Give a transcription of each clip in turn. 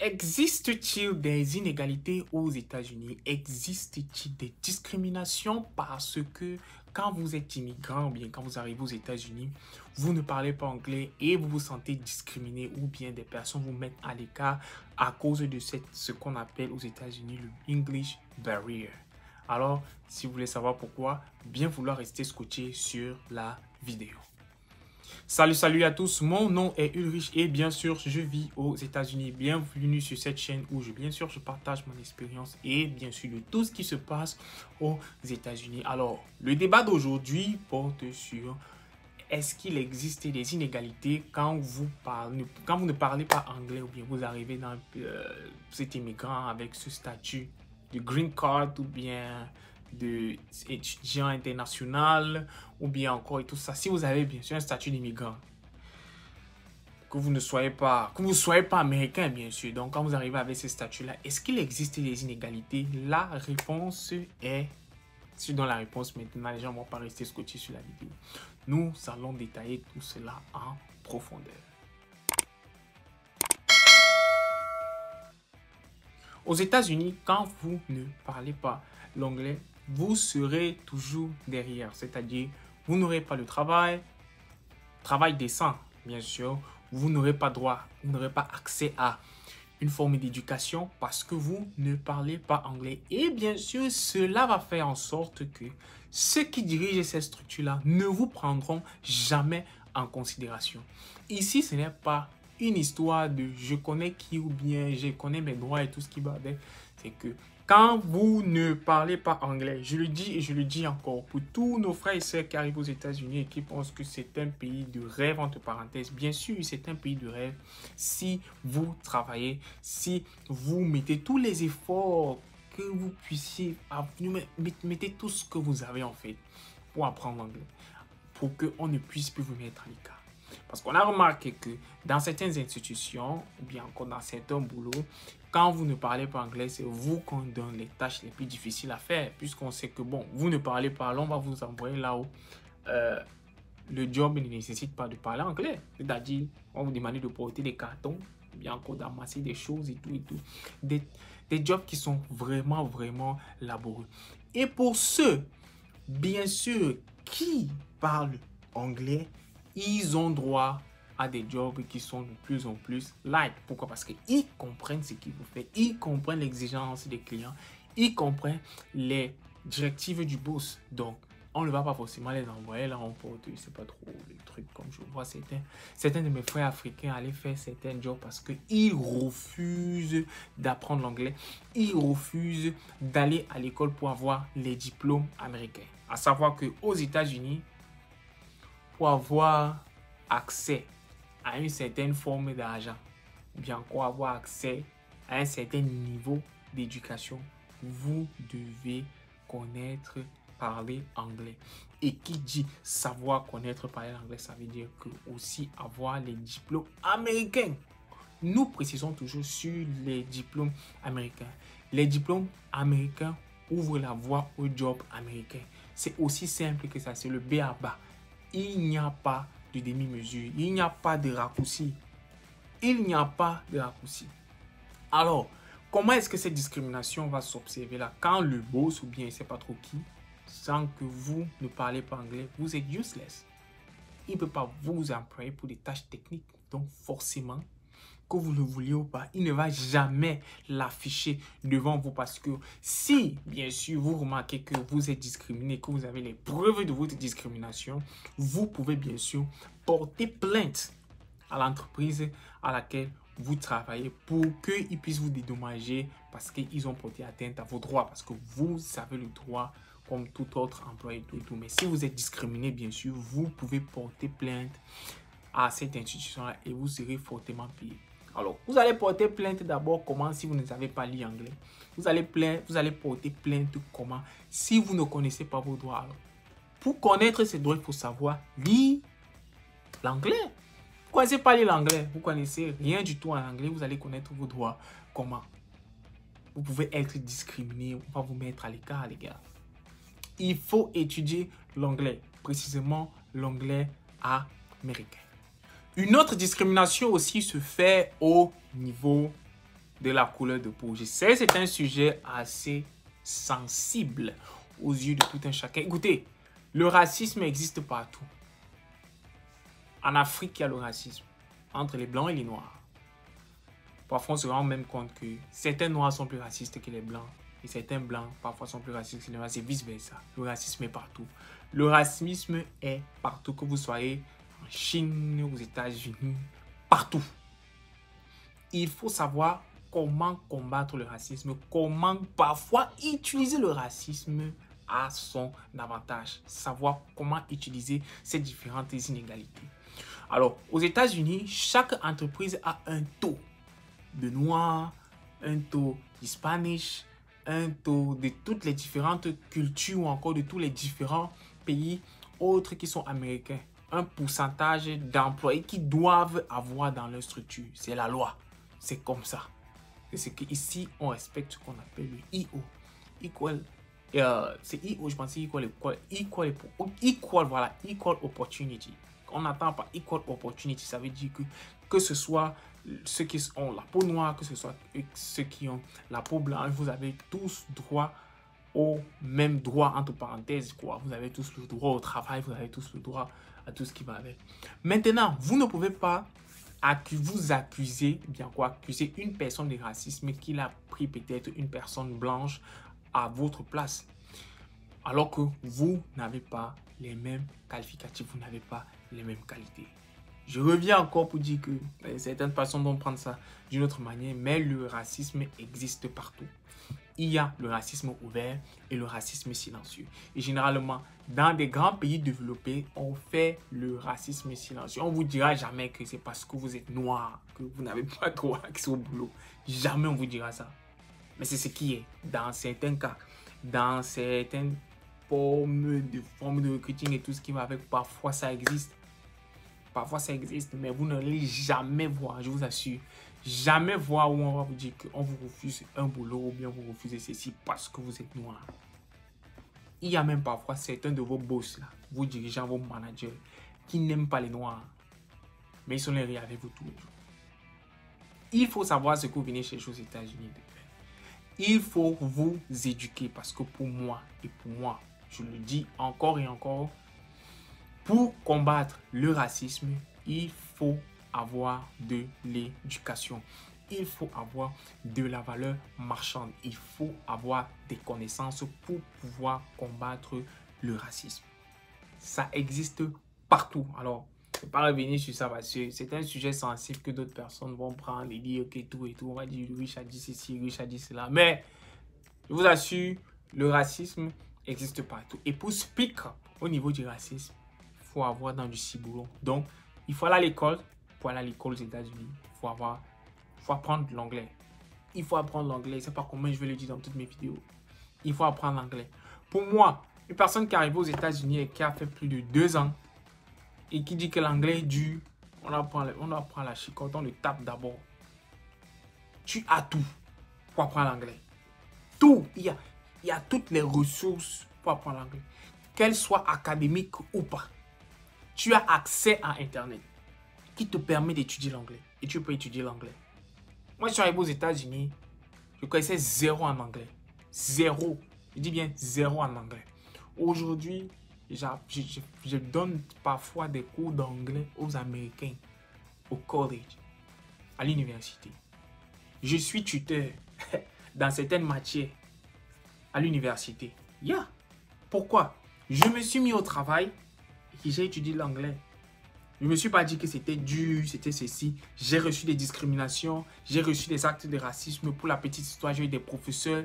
Existe-t-il des inégalités aux États-Unis? Existe-t-il des discriminations parce que quand vous êtes immigrant ou bien quand vous arrivez aux États-Unis, vous ne parlez pas anglais et vous vous sentez discriminé ou bien des personnes vous mettent à l'écart à cause de ce qu'on appelle aux États-Unis le English Barrier. Alors, si vous voulez savoir pourquoi, bien vouloir rester scotché sur la vidéo. Salut à tous, mon nom est Ulrich et bien sûr je vis aux États-Unis. Bienvenue sur cette chaîne où je partage mon expérience et bien sûr de tout ce qui se passe aux États-Unis. Alors, le débat d'aujourd'hui porte sur est-ce qu'il existe des inégalités quand vous ne parlez pas anglais ou bien vous arrivez dans vous êtes immigrant avec ce statut de green card ou bien d'étudiant international ou bien encore et tout ça. Si vous avez bien sûr un statut d'immigrant, que vous ne soyez pas américain bien sûr, donc quand vous arrivez avec ce statut-là, est-ce qu'il existe des inégalités? La réponse est, si je donne la réponse maintenant, les gens ne vont pas rester scotchés sur la vidéo. Nous allons détailler tout cela en profondeur. Aux États-Unis, quand vous ne parlez pas l'anglais, vous serez toujours derrière. C'est-à-dire, vous n'aurez pas le travail décent, bien sûr. Vous n'aurez pas droit, vous n'aurez pas accès à une forme d'éducation parce que vous ne parlez pas anglais. Et bien sûr, cela va faire en sorte que ceux qui dirigent ces structures-là ne vous prendront jamais en considération. Ici, ce n'est pas une histoire de je connais qui ou bien je connais mes droits et tout ce qui va avec. C'est que quand vous ne parlez pas anglais, je le dis et je le dis encore, pour tous nos frères et sœurs qui arrivent aux États-Unis et qui pensent que c'est un pays de rêve, entre parenthèses, bien sûr, c'est un pays de rêve si vous travaillez, si vous mettez tous les efforts que vous puissiez, mettez tout ce que vous avez en fait pour apprendre l'anglais, pour qu'on ne puisse plus vous mettre à l'écart. Parce qu'on a remarqué que dans certaines institutions, ou bien encore dans certains boulots, quand vous ne parlez pas anglais, c'est vous qu'on donne les tâches les plus difficiles à faire. Puisqu'on sait que, bon, vous ne parlez pas, on va vous envoyer là où le job ne nécessite pas de parler anglais. C'est-à-dire, on va vous demander de porter des cartons, ou bien encore d'amasser des choses et tout et tout. Des jobs qui sont vraiment, vraiment laborieux. Et pour ceux, bien sûr, qui parlent anglais, ils ont droit à des jobs qui sont de plus en plus light. Pourquoi? Parce qu'ils comprennent ce qu'ils vous font. Ils comprennent l'exigence des clients. Ils comprennent les directives du boss. Donc, on ne va pas forcément les envoyer là en porte. Je ne sais pas trop le truc comme je vois certains de mes frères africains aller faire certains jobs parce qu'ils refusent d'apprendre l'anglais. Ils refusent d'aller à l'école pour avoir les diplômes américains. À savoir qu'aux États-Unis, pour avoir accès à une certaine forme d'argent, ou bien encore avoir accès à un certain niveau d'éducation, vous devez connaître, parler anglais. Et qui dit savoir connaître, parler anglais, ça veut dire que aussi avoir les diplômes américains. Nous précisons toujours sur les diplômes américains. Les diplômes américains ouvrent la voie au job américain. C'est aussi simple que ça, c'est le B à bas. Il n'y a pas de demi-mesure. Il n'y a pas de raccourci. Il n'y a pas de raccourci. Alors, comment est-ce que cette discrimination va s'observer là? Quand le boss ou bien je ne sais pas trop qui, sans que vous ne parlez pas anglais, vous êtes useless. Il ne peut pas vous employer pour des tâches techniques. Donc, forcément, que vous le vouliez ou pas, il ne va jamais l'afficher devant vous parce que si, bien sûr, vous remarquez que vous êtes discriminé, que vous avez les preuves de votre discrimination, vous pouvez bien sûr porter plainte à l'entreprise à laquelle vous travaillez pour qu'ils puissent vous dédommager parce qu'ils ont porté atteinte à vos droits parce que vous avez le droit comme tout autre employé, tout. Mais si vous êtes discriminé, bien sûr, vous pouvez porter plainte à cette institution-là et vous serez fortement payé. Alors, vous allez porter plainte d'abord comment si vous ne savez pas lire anglais. Vous allez porter plainte comment si vous ne connaissez pas vos droits. Alors, pour connaître ces droits, il faut savoir lire l'anglais. Vous ne connaissez pas lire l'anglais, vous ne connaissez rien du tout en anglais, vous allez connaître vos droits. Comment? Vous pouvez être discriminé, on va vous mettre à l'écart, les gars. Il faut étudier l'anglais, précisément l'anglais américain. Une autre discrimination aussi se fait au niveau de la couleur de peau. Je sais, c'est un sujet assez sensible aux yeux de tout un chacun. Écoutez, le racisme existe partout. En Afrique, il y a le racisme entre les blancs et les noirs. Parfois, on se rend même compte que certains noirs sont plus racistes que les blancs. Et certains blancs, parfois, sont plus racistes que les noirs. C'est vice-versa. Le racisme est partout. Le racisme est partout. Que vous soyez en Chine, aux États-Unis, partout. Il faut savoir comment combattre le racisme. Comment parfois utiliser le racisme à son avantage. Savoir comment utiliser ces différentes inégalités. Alors, aux États-Unis, chaque entreprise a un taux de noirs, un taux hispanique, un taux de toutes les différentes cultures ou encore de tous les différents pays autres qui sont américains. Un pourcentage d'employés qui doivent avoir dans leur structure. C'est la loi. C'est comme ça. C'est qu'ici, on respecte ce qu'on appelle le EO. Equal. C'est EO, je pense, equal, voilà, equal opportunity. On n'attend pas equal opportunity. Ça veut dire que ce soit ceux qui ont la peau noire, que ce soit ceux qui ont la peau blanche, vous avez tous droit au même droit, entre parenthèses, quoi. Vous avez tous le droit au travail, vous avez tous le droit à tout ce qui va avec. Maintenant, vous ne pouvez pas accuser une personne de racisme qu'il a pris peut-être une personne blanche à votre place. Alors que vous n'avez pas les mêmes qualificatifs, vous n'avez pas les mêmes qualités. Je reviens encore pour dire que certaines personnes vont prendre ça d'une autre manière, mais le racisme existe partout. Il y a le racisme ouvert et le racisme silencieux. Et généralement, dans des grands pays développés, on fait le racisme silencieux. On ne vous dira jamais que c'est parce que vous êtes noir que vous n'avez pas droit d'accès au boulot. Jamais on vous dira ça. Mais c'est ce qui est dans certains cas, dans certaines formes de recrutement et tout ce qui va avec. Parfois, ça existe. Parfois, ça existe, mais vous n'allez jamais voir, je vous assure, jamais voir où on va vous dire qu'on vous refuse un boulot ou bien vous refusez ceci parce que vous êtes noir. Il y a même parfois certains de vos boss, là, vos dirigeants, vos managers, qui n'aiment pas les noirs, mais ils sont les avec vous tous les jours. Il faut savoir ce que vous venez chercher aux États-Unis. Il faut vous éduquer parce que pour moi, je le dis encore et encore, pour combattre le racisme, il faut avoir de l'éducation. Il faut avoir de la valeur marchande. Il faut avoir des connaissances pour pouvoir combattre le racisme. Ça existe partout. Alors, je ne vais pas revenir sur ça parce que c'est un sujet sensible que d'autres personnes vont prendre et dire que tout et tout. On va dire Rich a dit ceci, Rich a dit cela. Mais, je vous assure, le racisme existe partout. Et pour speak au niveau du racisme, il faut avoir dans du ciboulot. Donc, il faut aller à l'école. Pour aller à l'école aux États-Unis, il faut apprendre l'anglais. Il faut apprendre l'anglais. Je ne sais pas comment je vais le dire dans toutes mes vidéos. Il faut apprendre l'anglais. Pour moi, une personne qui arrive aux États-Unis et qui a fait plus de 2 ans et qui dit que l'anglais est dur, on apprend la chicotte, on le tape d'abord. Tu as tout pour apprendre l'anglais. Tout. Il y a toutes les ressources pour apprendre l'anglais. Qu'elles soient académiques ou pas. Tu as accès à Internet qui te permet d'étudier l'anglais. Et tu peux étudier l'anglais. Moi, je suis arrivé aux États-Unis, je connaissais 0 en anglais. 0. Je dis bien 0 en anglais. Aujourd'hui, je donne parfois des cours d'anglais aux Américains, au college, à l'université. Je suis tuteur dans certaines matières à l'université. Pourquoi? Je me suis mis au travail et j'ai étudié l'anglais. Je ne me suis pas dit que c'était dur, c'était ceci. J'ai reçu des discriminations, j'ai reçu des actes de racisme. Pour la petite histoire, j'ai eu des professeurs.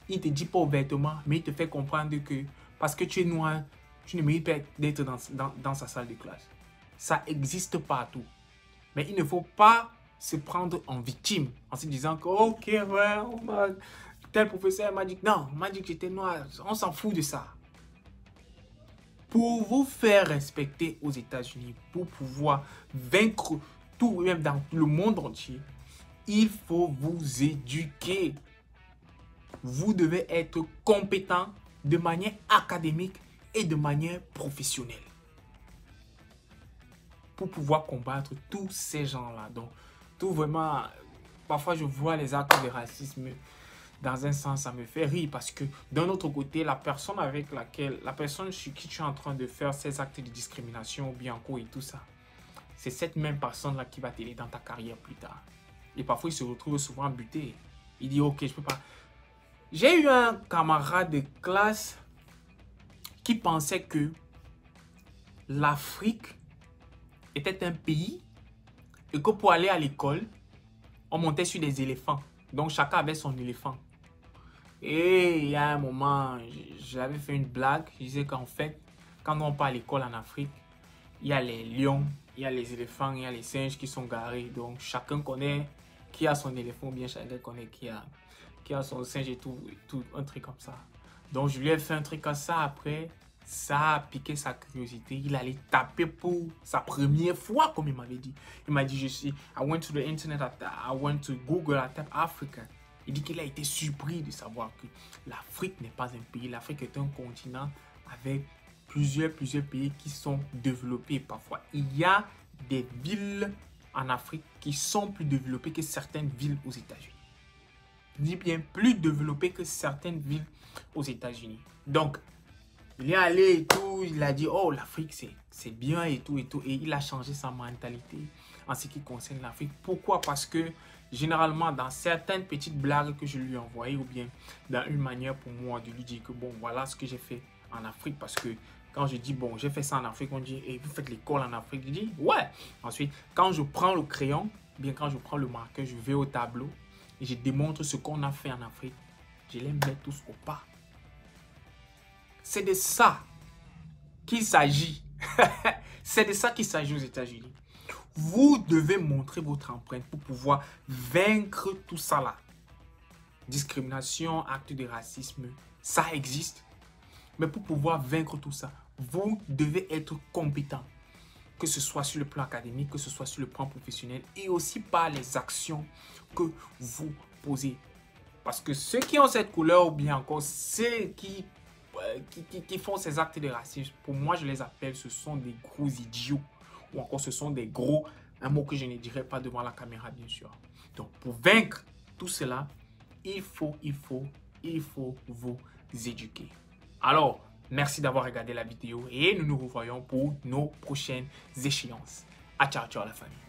Ils ne te disent pas ouvertement, mais ils te font comprendre que parce que tu es noir, tu ne mérites pas d'être dans sa salle de classe. Ça existe partout. Mais il ne faut pas se prendre en victime en se disant que, ok, ouais, tel professeur m'a dit que non, on m'a dit que j'étais noir. On s'en fout de ça. Pour vous faire respecter aux États-Unis, pour pouvoir vaincre tout, même dans le monde entier, il faut vous éduquer. Vous devez être compétent de manière académique et de manière professionnelle pour pouvoir combattre tous ces gens-là. Donc, tout vraiment, parfois je vois les actes de racisme. Dans un sens, ça me fait rire parce que d'un autre côté, la personne sur qui tu es en train de faire ces actes de discrimination ou bien en cours et tout ça, c'est cette même personne-là qui va t'aider dans ta carrière plus tard. Et parfois, il se retrouve souvent buté. Il dit, ok, je peux pas. J'ai eu un camarade de classe qui pensait que l'Afrique était un pays et que pour aller à l'école, on montait sur des éléphants. Donc, chacun avait son éléphant. Et il y a un moment, j'avais fait une blague. Je disais qu'en fait, quand on part à l'école en Afrique, il y a les lions, il y a les éléphants, il y a les singes qui sont garés. Donc, chacun connaît qui a son éléphant ou bien chacun connaît qui a son singe et tout, un truc comme ça. Donc, je lui ai fait un truc comme ça. Après, ça a piqué sa curiosité. Il allait taper pour sa première fois, comme il m'avait dit. Il m'a dit, I went to the internet, I went to Google, I type Africa. Il dit qu'il a été surpris de savoir que l'Afrique n'est pas un pays. L'Afrique est un continent avec plusieurs pays qui sont développés parfois. Il y a des villes en Afrique qui sont plus développées que certaines villes aux États-Unis. Je dis bien plus développées que certaines villes aux États-Unis. Donc, il est allé et tout, il a dit, oh, l'Afrique, c'est bien et tout. Et il a changé sa mentalité en ce qui concerne l'Afrique. Pourquoi? Parce que généralement, dans certaines petites blagues que je lui ai envoyées, ou bien dans une manière pour moi de lui dire que, bon, voilà ce que j'ai fait en Afrique. Parce que quand je dis, bon, j'ai fait ça en Afrique, on dit, et vous faites l'école en Afrique. Je dis, ouais. Ensuite, quand je prends le crayon, bien quand je prends le marqueur, je vais au tableau et je démontre ce qu'on a fait en Afrique. Je les mets tous au pas. C'est de ça qu'il s'agit. C'est de ça qu'il s'agit aux États-Unis. Vous devez montrer votre empreinte pour pouvoir vaincre tout ça là. Discrimination, acte de racisme, ça existe. Mais pour pouvoir vaincre tout ça, vous devez être compétent. Que ce soit sur le plan académique, que ce soit sur le plan professionnel et aussi par les actions que vous posez. Parce que ceux qui ont cette couleur ou bien encore ceux qui font ces actes de racisme, pour moi je les appelle, ce sont des gros idiots. Ou encore ce sont des gros, un mot que je ne dirai pas devant la caméra bien sûr. Donc pour vaincre tout cela, il faut vous éduquer. Alors, merci d'avoir regardé la vidéo et nous nous revoyons pour nos prochaines échéances. Ciao, ciao la famille.